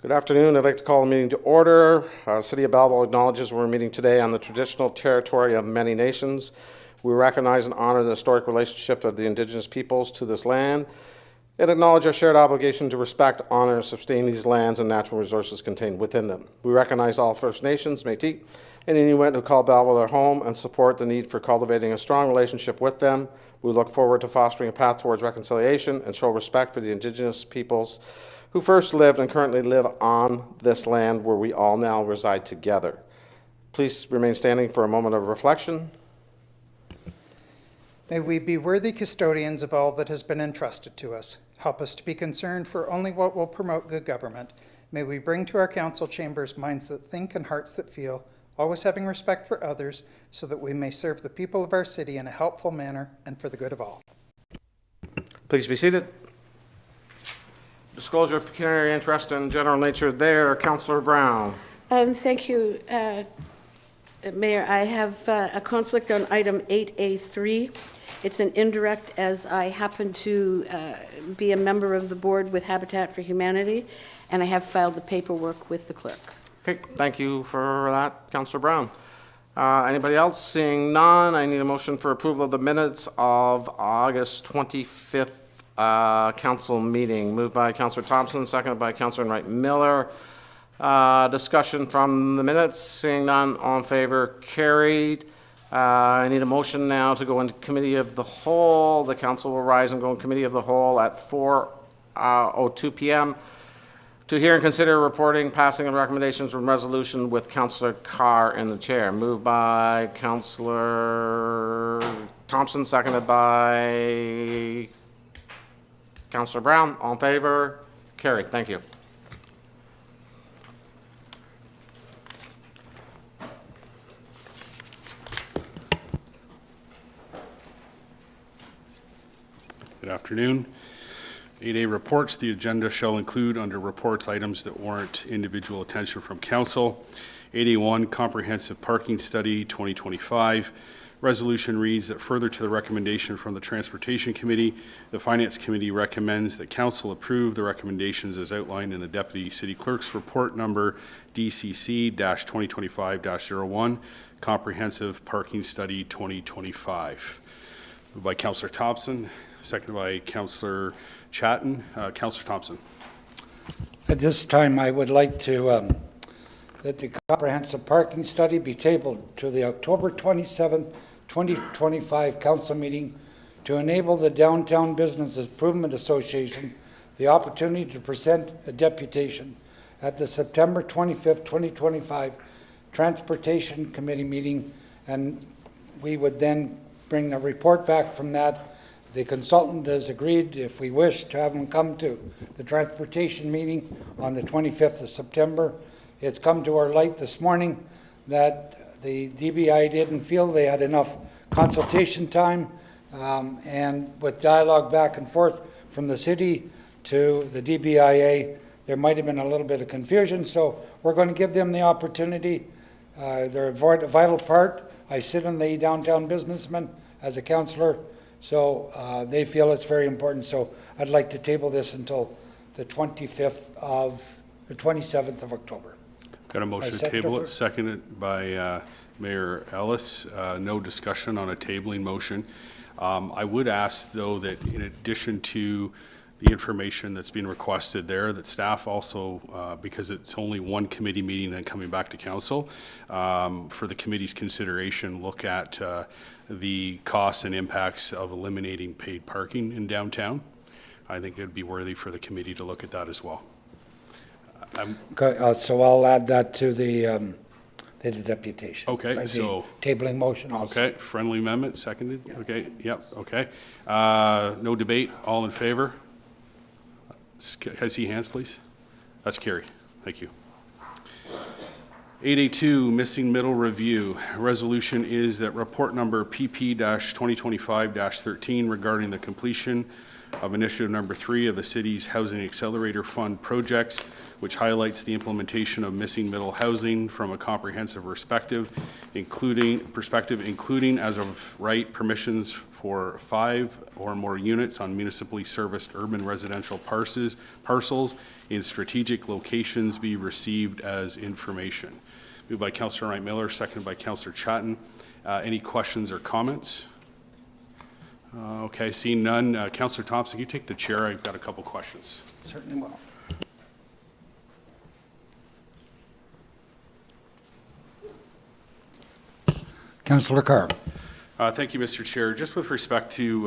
Good afternoon. I'd like to call the meeting to order. City of Belleville acknowledges we're meeting today on the traditional territory of many nations. We recognize and honor the historic relationship of the Indigenous peoples to this land and acknowledge our shared obligation to respect, honor, and sustain these lands and natural resources contained within them. We recognize all First Nations, Métis, and Inuit who call Belleville their home and support the need for cultivating a strong relationship with them. We look forward to fostering a path towards reconciliation and show respect for the Indigenous peoples who first lived and currently live on this land where we all now reside together. Please remain standing for a moment of reflection. May we be worthy custodians of all that has been entrusted to us. Help us to be concerned for only what will promote good government. May we bring to our council chambers minds that think and hearts that feel, always having respect for others, so that we may serve the people of our city in a helpful manner and for the good of all. Please be seated. Disclosure of pecuniary interest and general nature there. Councillor Brown. Thank you, Mayor. I have a conflict on item 8A3. It's an indirect, as I happen to be a member of the board with Habitat for Humanity, and I have filed the paperwork with the clerk. Okay, thank you for that, Councillor Brown. Anybody else? Seeing none, I need a motion for approval of the minutes of August 25th council meeting. Moved by Councillor Thompson, seconded by Councillor Wright Miller. Discussion from the minutes. Seeing none, all in favor, carried. I need a motion now to go into committee of the whole. The council will rise and go in committee of the whole at 4:02 p.m. to hear and consider reporting, passing, and recommendations from resolution with Councillor Carr in the chair. Moved by Councillor Thompson, seconded by Councillor Brown. All in favor? Carried. Thank you. Good afternoon. 8A reports. The agenda shall include under reports items that warrant individual attention from council. 8A1 comprehensive parking study 2025. Resolution reads that further to the recommendation from the Transportation Committee, the Finance Committee recommends that council approve the recommendations as outlined in the Deputy City Clerk's report number DCC-2025-01, Comprehensive Parking Study 2025. Moved by Councillor Thompson, seconded by Councillor Chatton. Councillor Thompson. At this time, I would like to that the comprehensive parking study be tabled to the October 27, 2025 council meeting to enable the Downtown Business Improvement Association the opportunity to present a deputation at the September 25th, 2025 Transportation Committee meeting, and we would then bring a report back from that. The consultant has agreed, if we wish, to have him come to the transportation meeting on the 25th of September. It's come to our light this morning that the DBI didn't feel they had enough consultation time, and with dialogue back and forth from the city to the DBIA, there might have been a little bit of confusion, so we're going to give them the opportunity. They're a vital part. I sit on the Downtown Businessman as a councillor, so they feel it's very important. So I'd like to table this until the 27th of October. Got a motion to table it, seconded by Mayor Ellis. No discussion on a tabling motion. I would ask, though, that in addition to the information that's being requested there, that staff also, because it's only one committee meeting then coming back to council, for the committee's consideration, look at the costs and impacts of eliminating paid parking in downtown. I think it'd be worthy for the committee to look at that as well. Okay, so I'll add that to the deputation. Okay, so tabling motion also. Okay, friendly amendment, seconded. Yeah. Okay, yep, okay. No debate, all in favor? Can I see hands, please? That's carried. Thank you. 8A2, missing middle review. Resolution is that report number PP-2025-13 regarding the completion of Initiative Number 3 of the city's Housing Accelerator Fund projects, which highlights the implementation of missing middle housing from a comprehensive perspective, including as of right permissions for 5 or more units on municipally serviced urban residential parcels in strategic locations be received as information. Moved by Councillor Wright Miller, seconded by Councillor Chatton. Any questions or comments? Okay, seeing none. Councillor Thompson, you take the chair. I've got a couple questions. Certainly will. Councillor Carr. Thank you, Mr. Chair. Just with respect to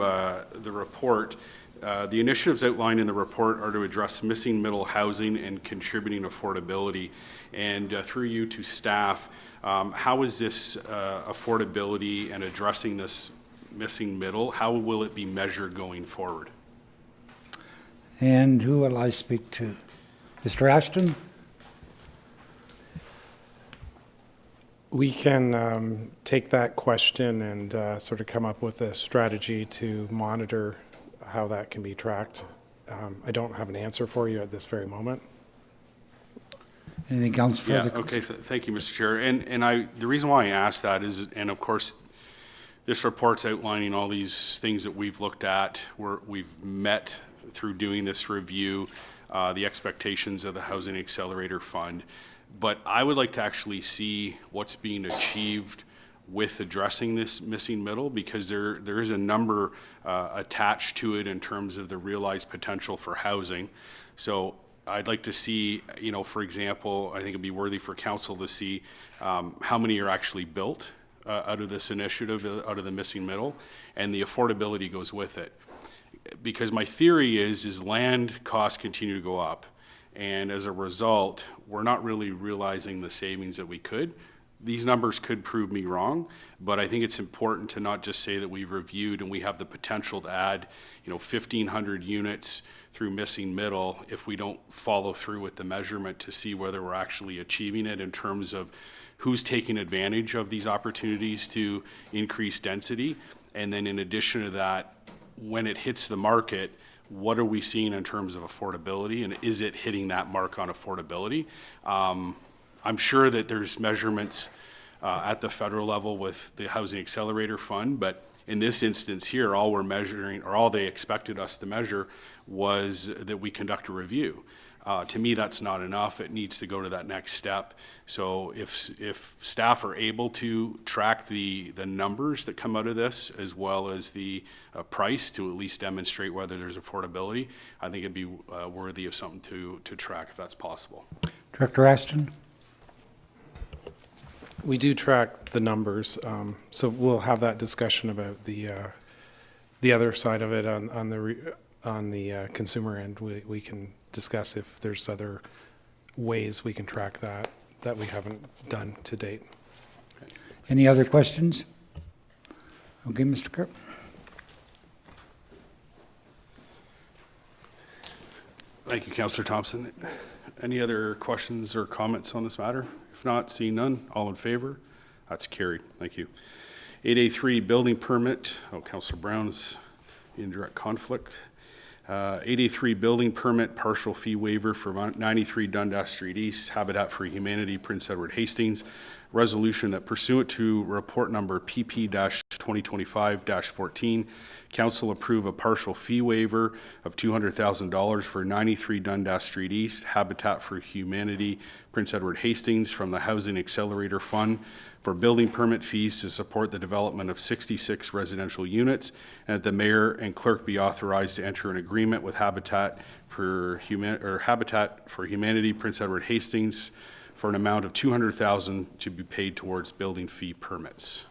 the report, the initiatives outlined in the report are to address missing middle housing and contributing affordability. And through you to staff, how is this affordability and addressing this missing middle, how will it be measured going forward? And who will I speak to? Mr. Ashton? We can take that question and sort of come up with a strategy to monitor how that can be tracked. I don't have an answer for you at this very moment. Anything else further? Yeah, okay, thank you, Mr. Chair. And the reason why I asked that is, and of course, this report's outlining all these things that we've looked at, we've met through doing this review, the expectations of the Housing Accelerator Fund. But I would like to actually see what's being achieved with addressing this missing middle, because there is a number attached to it in terms of the realized potential for housing. So I'd like to see, you know, for example, I think it'd be worthy for council to see how many are actually built out of this initiative, out of the missing middle, and the affordability goes with it. Because my theory is land costs continue to go up, and as a result, we're not really realizing the savings that we could. These numbers could prove me wrong, but I think it's important to not just say that we've reviewed and we have the potential to add, you know, 1,500 units through missing middle if we don't follow through with the measurement to see whether we're actually achieving it in terms of who's taking advantage of these opportunities to increase density. And then in addition to that, when it hits the market, what are we seeing in terms of affordability, and is it hitting that mark on affordability? I'm sure that there's measurements at the federal level with the Housing Accelerator Fund, but in this instance here, all we're measuring, or all they expected us to measure, was that we conduct a review. To me, that's not enough. It needs to go to that next step. So if staff are able to track the numbers that come out of this, as well as the price to at least demonstrate whether there's affordability, I think it'd be worthy of something to track if that's possible. Director Ashton? We do track the numbers, so we'll have that discussion about the other side of it on the consumer end. We can discuss if there's other ways we can track that we haven't done to date. Any other questions? Okay, Mr. Kerr. Thank you, Councillor Thompson. Any other questions or comments on this matter? If not, seeing none, all in favor? That's carried. Thank you. 8A3, building permit. Oh, Councillor Brown's in direct conflict. 8A3, building permit, partial fee waiver for 93 Dundas Street East, Habitat for Humanity, Prince Edward-Hastings. Resolution that pursuant to report number PP-2025-14, council approve a partial fee waiver of $200,000 for 93 Dundas Street East, Habitat for Humanity, Prince Edward-Hastings, from the Housing Accelerator Fund for building permit fees to support the development of 66 residential units, and that the mayor and clerk be authorized to enter an agreement with Habitat for Humanity, Prince Edward-Hastings, for an amount of $200,000 to be paid towards building fee permits.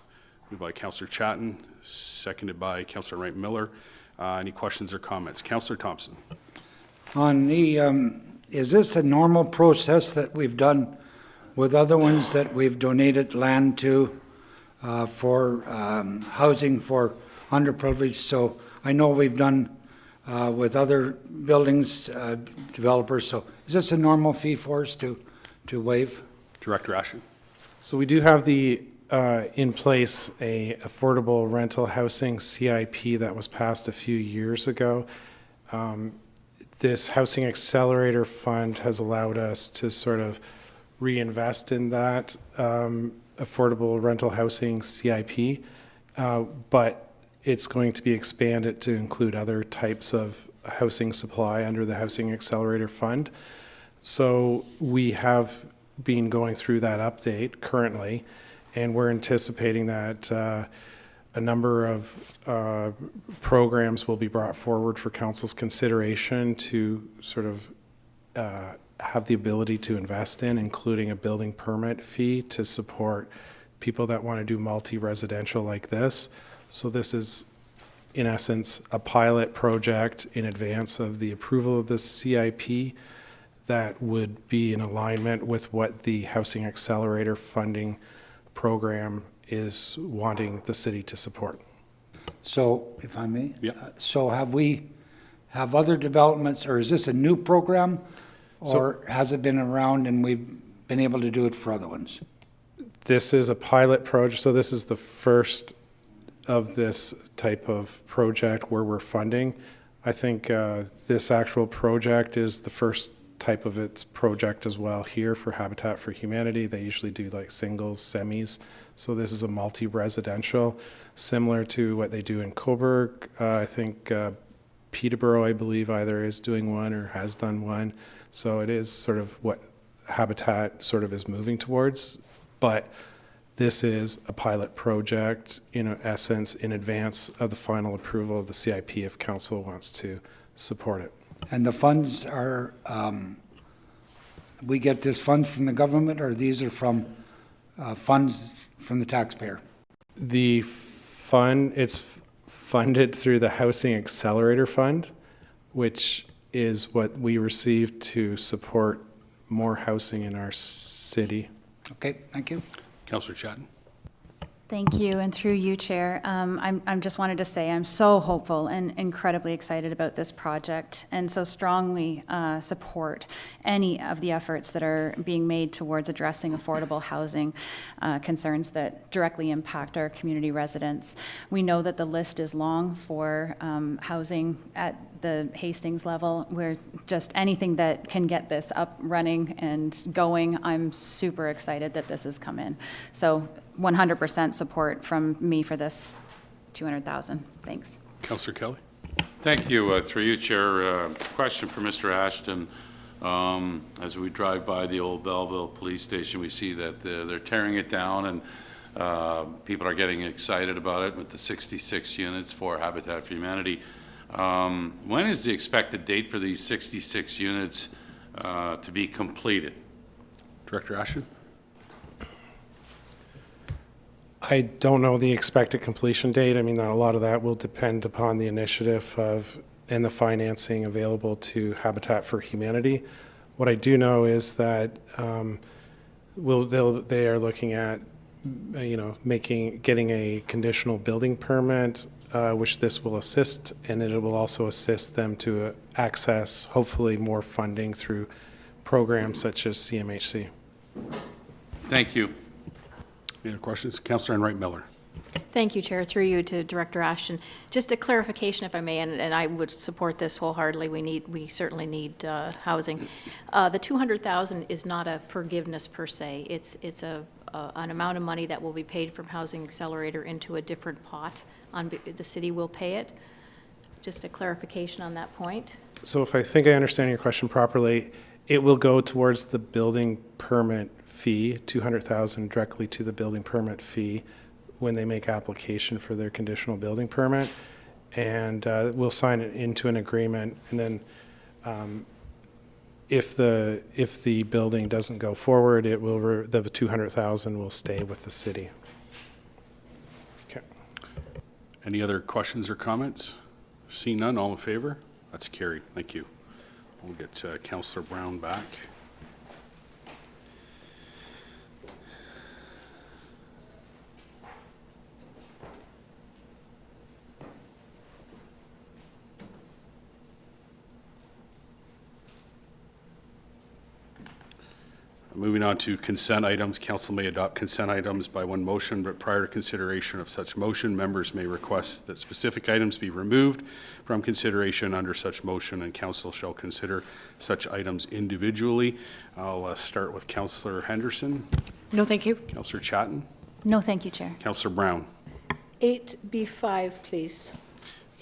Moved by Councillor Chatton, seconded by Councillor Wright Miller. Any questions or comments? Councillor Thompson. On the, is this a normal process that we've done with other ones that we've donated land to for housing for underprivileged? So I know we've done with other buildings, developers. So is this a normal fee for us to waive? Director Ashton. So we do have in place a affordable rental housing CIP that was passed a few years ago. This Housing Accelerator Fund has allowed us to sort of reinvest in that affordable rental housing CIP, but it's going to be expanded to include other types of housing supply under the Housing Accelerator Fund. So we have been going through that update currently, and we're anticipating that a number of programs will be brought forward for council's consideration to sort of have the ability to invest in, including a building permit fee to support people that want to do multi-residential like this. So this is, in essence, a pilot project in advance of the approval of the CIP that would be in alignment with what the Housing Accelerator funding program is wanting the city to support. So, if I may? Yeah. So have other developments, or is this a new program? Or has it been around and we've been able to do it for other ones? This is a pilot project, so this is the first of this type of project where we're funding. I think this actual project is the first type of its project as well here for Habitat for Humanity. They usually do like singles, semis. So this is a multi-residential, similar to what they do in Cobourg. I think Peterborough, I believe, either is doing one or has done one. So it is sort of what Habitat sort of is moving towards. But this is a pilot project, in essence, in advance of the final approval of the CIP if council wants to support it. And the funds are, we get this funds from the government, or these are from funds from the taxpayer? The fund, it's funded through the Housing Accelerator Fund, which is what we received to support more housing in our city. Okay, thank you. Councillor Chatton. Thank you, and through you, Chair. I'm just wanted to say I'm so hopeful and incredibly excited about this project, and so strongly support any of the efforts that are being made towards addressing affordable housing concerns that directly impact our community residents. We know that the list is long for housing at the Hastings level, where just anything that can get this up running and going, I'm super excited that this has come in. So 100% support from me for this 200,000. Thanks. Councillor Kelly. Thank you. Through you, Chair. Question for Mr. Ashton. As we drive by the old Belleville police station, we see that they're tearing it down, and people are getting excited about it with the 66 units for Habitat for Humanity. When is the expected date for these 66 units to be completed? Director Ashton. I don't know the expected completion date. I mean, a lot of that will depend upon the initiative of and the financing available to Habitat for Humanity. What I do know is that they are looking at, getting a conditional building permit, which this will assist, and it will also assist them to access, hopefully, more funding through programs such as CMHC. Thank you. Any other questions? Councillor Enright Miller. Thank you, Chair. Through you to Director Ashton. Just a clarification, if I may, and I would support this wholeheartedly. We certainly need housing. The 200,000 is not a forgiveness per se. It's an amount of money that will be paid from Housing Accelerator into a different pot. The city will pay it. Just a clarification on that point. So if I think I understand your question properly, it will go towards the building permit fee, 200,000 directly to the building permit fee when they make application for their conditional building permit, and we'll sign it into an agreement, and then if the building doesn't go forward, it will the 200,000 will stay with the city. Okay. Any other questions or comments? Seeing none, all in favor? That's carried. Thank you. We'll get Councillor Brown back. Moving on to consent items, council may adopt consent items by one motion, but prior to consideration of such motion, members may request that specific items be removed from consideration under such motion, and council shall consider such items individually. I'll start with Councillor Henderson. No, thank you. Councillor Chatton. No, thank you, Chair. Councillor Brown. 8B5, please.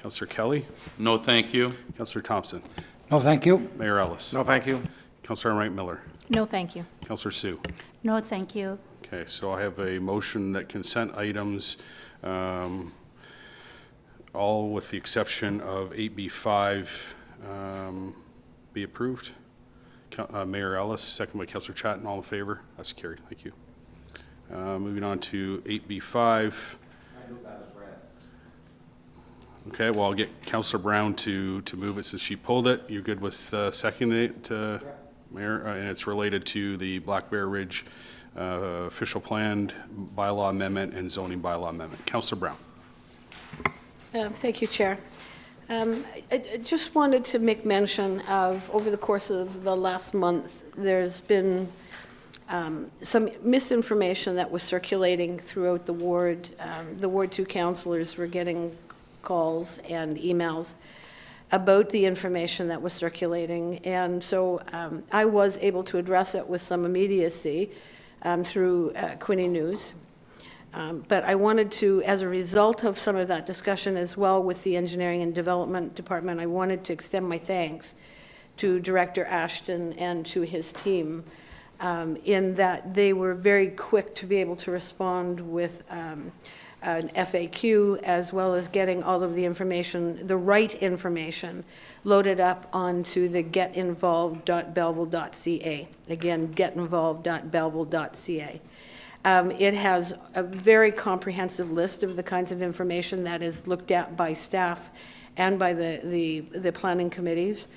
Councillor Kelly. No, thank you. Councillor Thompson. No, thank you. Mayor Ellis. No, thank you. Councillor Wright Miller. No, thank you. Councillor Sue. No, thank you. Okay, so I have a motion that consent items, all with the exception of 8B5, be approved. Mayor Ellis, second by Councillor Chatton, all in favor? That's carried, thank you. Moving on to 8B5. Okay, well, I'll get Councillor Brown to move it since she pulled it. You're good with seconding it, Mayor? And it's related to the Black Bear Ridge official plan bylaw amendment and zoning bylaw amendment. Councillor Brown. Thank you, Chair. I just wanted to make mention of, over the course of the last month, there's been some misinformation that was circulating throughout the ward. The Ward 2 councillors were getting calls and emails about the information that was circulating, and so I was able to address it with some immediacy through Quinte News. But I wanted to, as a result of some of that discussion as well with the Engineering and Development Department, I wanted to extend my thanks to Director Ashton and to his team in that they were very quick to be able to respond with an FAQ, as well as getting all of the information, the right information, loaded up onto the getinvolved.belleville.ca. Again, getinvolved.belleville.ca. It has a very comprehensive list of the kinds of information that is looked at by staff and by the planning committees.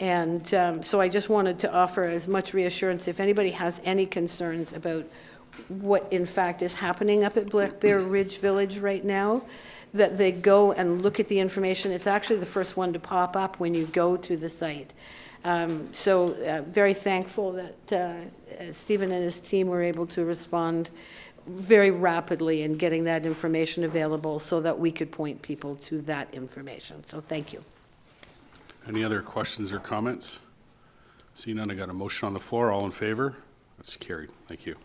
And so I just wanted to offer as much reassurance, if anybody has any concerns about what in fact is happening up at Black Bear Ridge Village right now, that they go and look at the information. It's actually the first one to pop up when you go to the site. Very thankful that Stephen and his team were able to respond very rapidly in getting that information available so that we could point people to that information. So thank you. Any other questions or comments? See none, I got a motion on the floor. All in favor? That's carried. Thank you.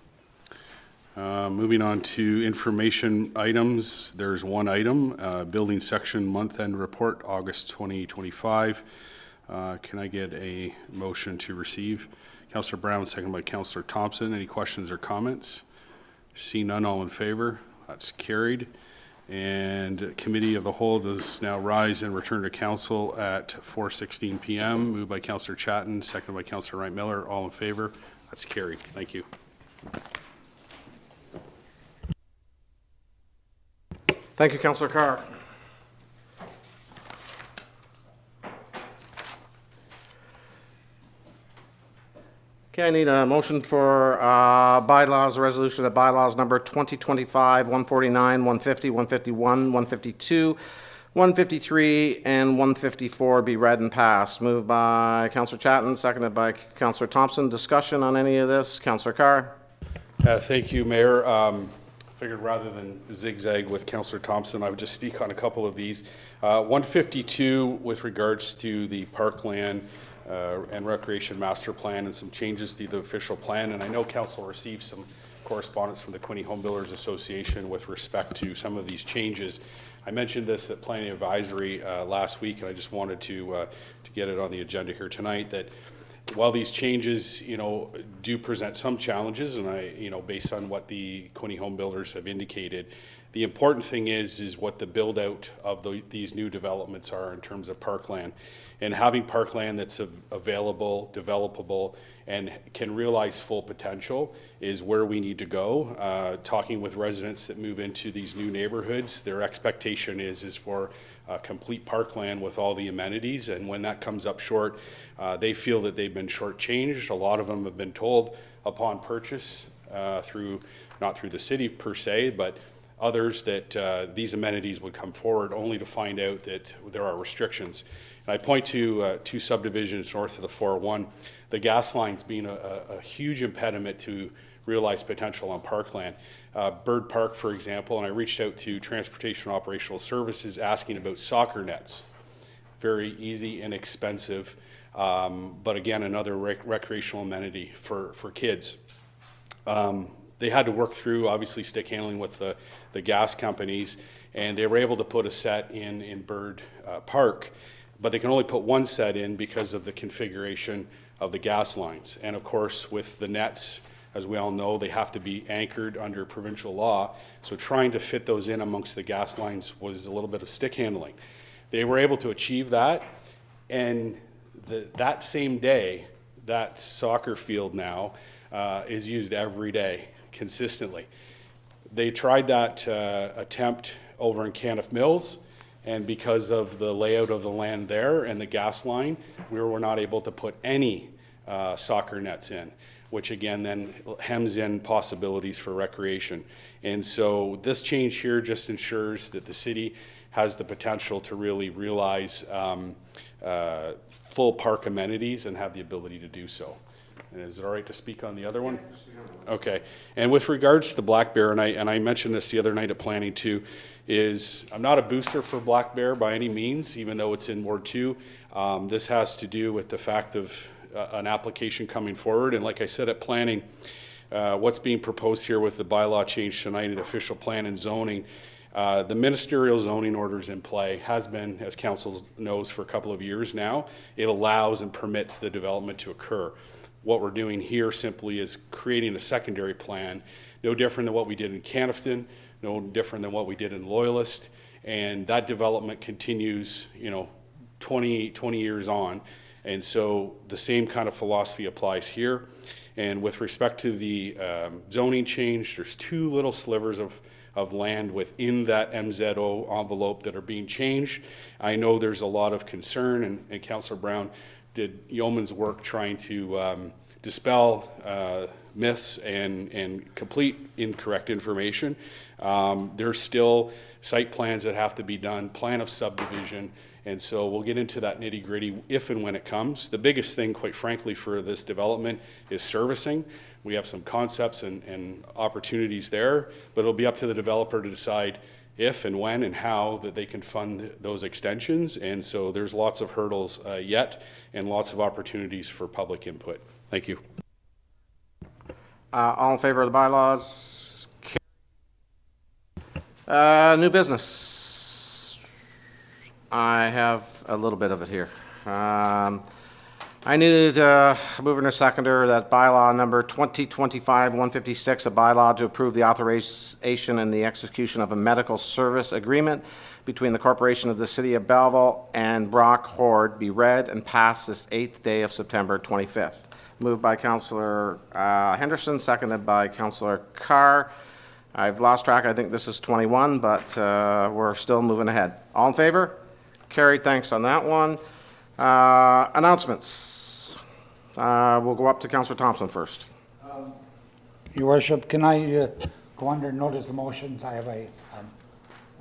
Moving on to information items, there's one item, Building Section Month-End Report, August 2025. Can I get a motion to receive? Councillor Brown, second by Councillor Thompson. Any questions or comments? See none, all in favor? That's carried. And Committee of the Whole does now rise and return to Council at 4:16 p.m. Moved by Councillor Chatton, second by Councillor Wright Miller. All in favor? That's carried. Thank you. Thank you, Councillor Carr. Okay, I need a motion for bylaws, a resolution that bylaws number 2025, 149, 150, 151, 152, 153, and 154 be read and passed. Moved by Councillor Chatton, seconded by Councillor Thompson. Discussion on any of this? Councillor Carr? Thank you, Mayor. Figured rather than zigzag with Councillor Thompson, I would just speak on a couple of these. 152 with regards to the parkland and recreation master plan and some changes to the official plan. And I know Council received some correspondence from the Quinte Home Builders Association with respect to some of these changes. I mentioned this at Planning Advisory last week, and I just wanted to get it on the agenda here tonight, that while these changes, do present some challenges, and based on what the Quinte Home Builders have indicated, the important thing is what the build out of these new developments are in terms of parkland, and having parkland that's available, developable, and can realize full potential is where we need to go. Talking with residents that move into these new neighborhoods, their expectation is for complete parkland with all the amenities, and when that comes up short, they feel that they've been shortchanged. A lot of them have been told upon purchase not through the city per se, but others that these amenities would come forward, only to find out that there are restrictions. And I point to two subdivisions north of the 401, the gas lines being a huge impediment to realized potential on parkland. Bird Park, for example, and I reached out to Transportation Operational Services asking about soccer nets. Very easy, inexpensive, but again, another recreational amenity for kids. They had to work through, obviously, stick handling with the gas companies, and they were able to put a set in Bird Park, but they can only put one set in because of the configuration of the gas lines. And of course, with the nets, as we all know, they have to be anchored under provincial law, so trying to fit those in amongst the gas lines was a little bit of stick handling. They were able to achieve that, and that same day, that soccer field now is used every day, consistently. They tried that attempt over in Caniff Mills, and because of the layout of the land there and the gas line, we were not able to put any soccer nets in, which again then hems in possibilities for recreation. And so this change here just ensures that the city has the potential to really realize full park amenities and have the ability to do so. And is it all right to speak on the other one? Okay. And with regards to the black bear, and I mentioned this the other night at planning too, is I'm not a booster for black bear by any means, even though it's in Ward 2. This has to do with the fact of an application coming forward. And like I said at planning, what's being proposed here with the bylaw change tonight in official plan and zoning, the ministerial zoning orders in play has been, as council knows, for a couple of years now. It allows and permits the development to occur. What we're doing here simply is creating a secondary plan, no different than what we did in Canifton, no different than what we did in Loyalist, and that development continues, 20 years on. And so the same kind of philosophy applies here. And with respect to the zoning change, there's two little slivers of land within that MZO envelope that are being changed. I know there's a lot of concern, and Councillor Brown did yeoman's work trying to dispel myths and complete incorrect information. There's still site plans that have to be done, plan of subdivision, and so we'll get into that nitty-gritty if and when it comes. The biggest thing, quite frankly, for this development is servicing. We have some concepts and opportunities there, but it'll be up to the developer to decide if and when and how that they can fund those extensions. And so there's lots of hurdles yet and lots of opportunities for public input. Thank you. All in favor of the bylaws? New business. I have a little bit of it here. I needed a mover and a seconder that bylaw number 2025-156, a bylaw to approve the authorization and the execution of a medical service agreement between the Corporation of the City of Belleville and Brock Horde be read and passed this 8th day of September 25th. Moved by Councillor Henderson, seconded by Councillor Carr. I've lost track. I think this is 21, but we're still moving ahead. All in favor? Carried. Thanks on that one. Announcements. We'll go up to Councillor Thompson first. Your Worship, can I go under notice of motions? I have a...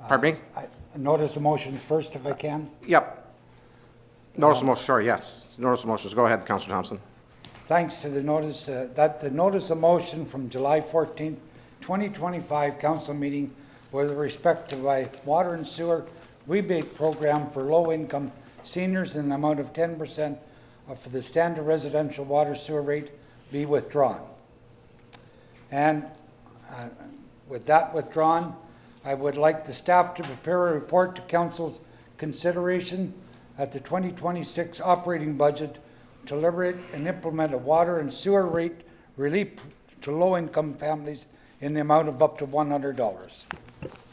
Pardon me? Notice of motions first, if I can. Yep. Notice of motion, sorry, yes. Notice of motions. Go ahead, Councillor Thompson. Thanks to the notice, that the notice of motion from July 14th, 2025 council meeting with respect to a water and sewer rebate program for low-income seniors in the amount of 10% of the standard residential water sewer rate be withdrawn. And with that withdrawn, I would like the staff to prepare a report to council's consideration at the 2026 operating budget to deliberate and implement a water and sewer rate relief to low-income families in the amount of up to $100.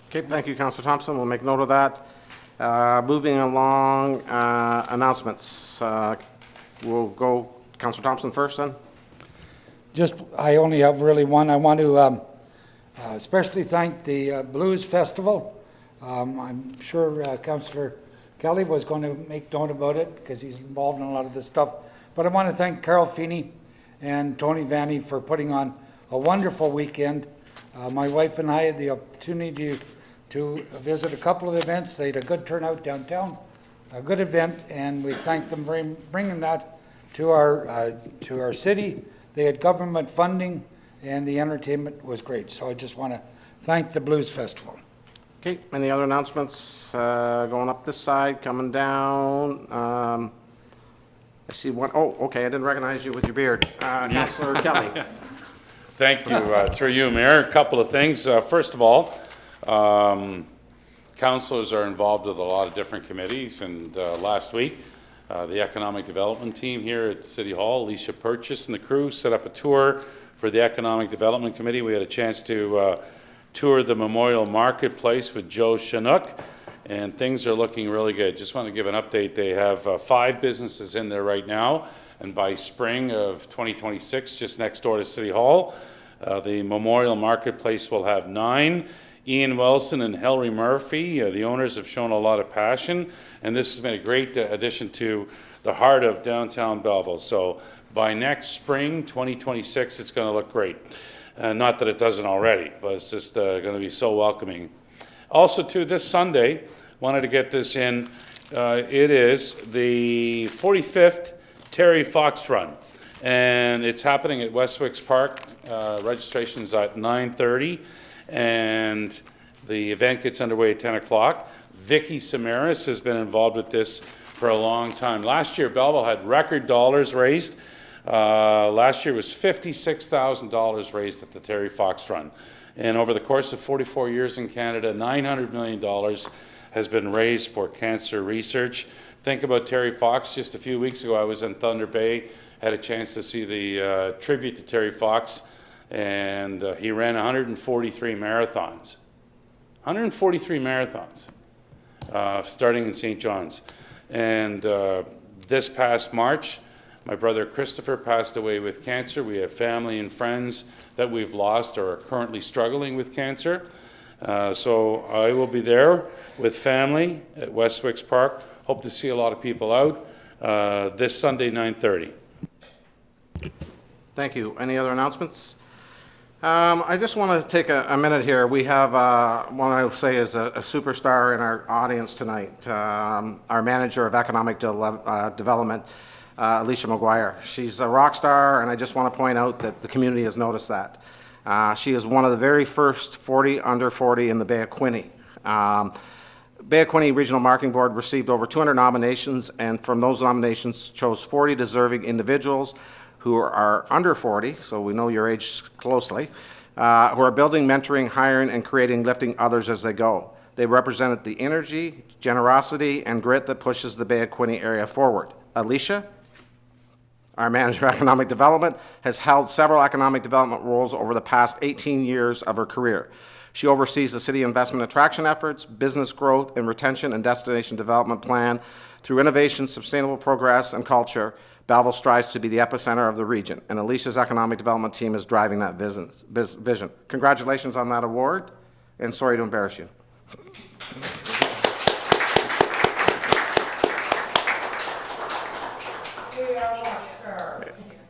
Okay, thank you, Councillor Thompson. We'll make note of that. Moving along, announcements. We'll go Councillor Thompson first then. I only have really one. I want to especially thank the Blues Festival. I'm sure Councillor Kelly was going to make note about it because he's involved in a lot of this stuff. But I want to thank Carol Feeney and Tony Vanny for putting on a wonderful weekend. My wife and I had the opportunity to visit a couple of events. They had a good turnout downtown. a good event, and we thank them for bringing that to our city. They had government funding, and the entertainment was great. So I just want to thank the Blues Festival. Okay, any other announcements going up this side, coming down? I see one. Oh, okay, I didn't recognize you with your beard. Councillor Kelly. Thank you. Through you, Mayor, a couple of things. First of all, councillors are involved with a lot of different committees, and last week, the Economic Development team here at City Hall, Alicia Purchase and the crew, set up a tour for the Economic Development Committee. We had a chance to tour the Memorial Marketplace with Joe Chinook, and things are looking really good. Just want to give an update. They have 5 businesses in there right now, and by spring of 2026, just next door to City Hall, the Memorial Marketplace will have 9. Ian Wilson and Hilary Murphy, the owners, have shown a lot of passion, and this has been a great addition to the heart of downtown Belleville. So by next spring, 2026, it's going to look great. Not that it doesn't already, but it's just going to be so welcoming. Also, too, this Sunday, wanted to get this in, it is the 45th Terry Fox Run, and it's happening at Westwick's Park. Registration's at 9:30, and the event gets underway at 10 o'clock. Vicky Samaras has been involved with this for a long time. Last year, Belleville had record dollars raised. Last year was $56,000 raised at the Terry Fox Run. And over the course of 44 years in Canada, $900 million has been raised for cancer research. Think about Terry Fox. Just a few weeks ago, I was in Thunder Bay, had a chance to see the tribute to Terry Fox, and he ran 143 marathons. 143 marathons, starting in St. John's. And this past March, my brother Christopher passed away with cancer. We have family and friends that we've lost or are currently struggling with cancer. So I will be there with family at Westwick's Park. Hope to see a lot of people out this Sunday, 9:30. Thank you. Any other announcements? I just want to take a minute here. We have one I would say is a superstar in our audience tonight, our Manager of Economic Development, Alicia McGuire. She's a rock star, and I just want to point out that the community has noticed that. She is one of the very first 40 under 40 in the Bay of Quinte. Bay of Quinte Regional Marketing Board received over 200 nominations, and from those nominations chose 40 deserving individuals who are under 40, so we know your age closely, who are building, mentoring, hiring, and creating, lifting others as they go. They represented the energy, generosity, and grit that pushes the Bay of Quinte area forward. Alicia, our Manager of Economic Development, has held several economic development roles over the past 18 years of her career. She oversees the city investment attraction efforts, business growth and retention and destination development plan. Through innovation, sustainable progress, and culture, Belleville strives to be the epicenter of the region, and Alicia's economic development team is driving that vision. Congratulations on that award, and sorry to embarrass you.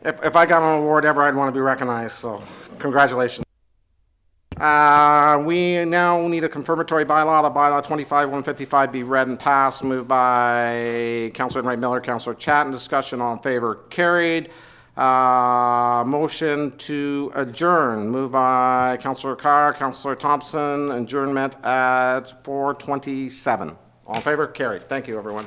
If I got an award ever, I'd want to be recognized, so congratulations. We now need a confirmatory bylaw. The bylaw 25-155 be read and passed. Moved by Councillor Enright Miller, Councillor Chatton. Discussion, all in favor, carried. Motion to adjourn. Moved by Councillor Carr, Councillor Thompson. Adjournment at 4:27. All in favor, carried. Thank you, everyone.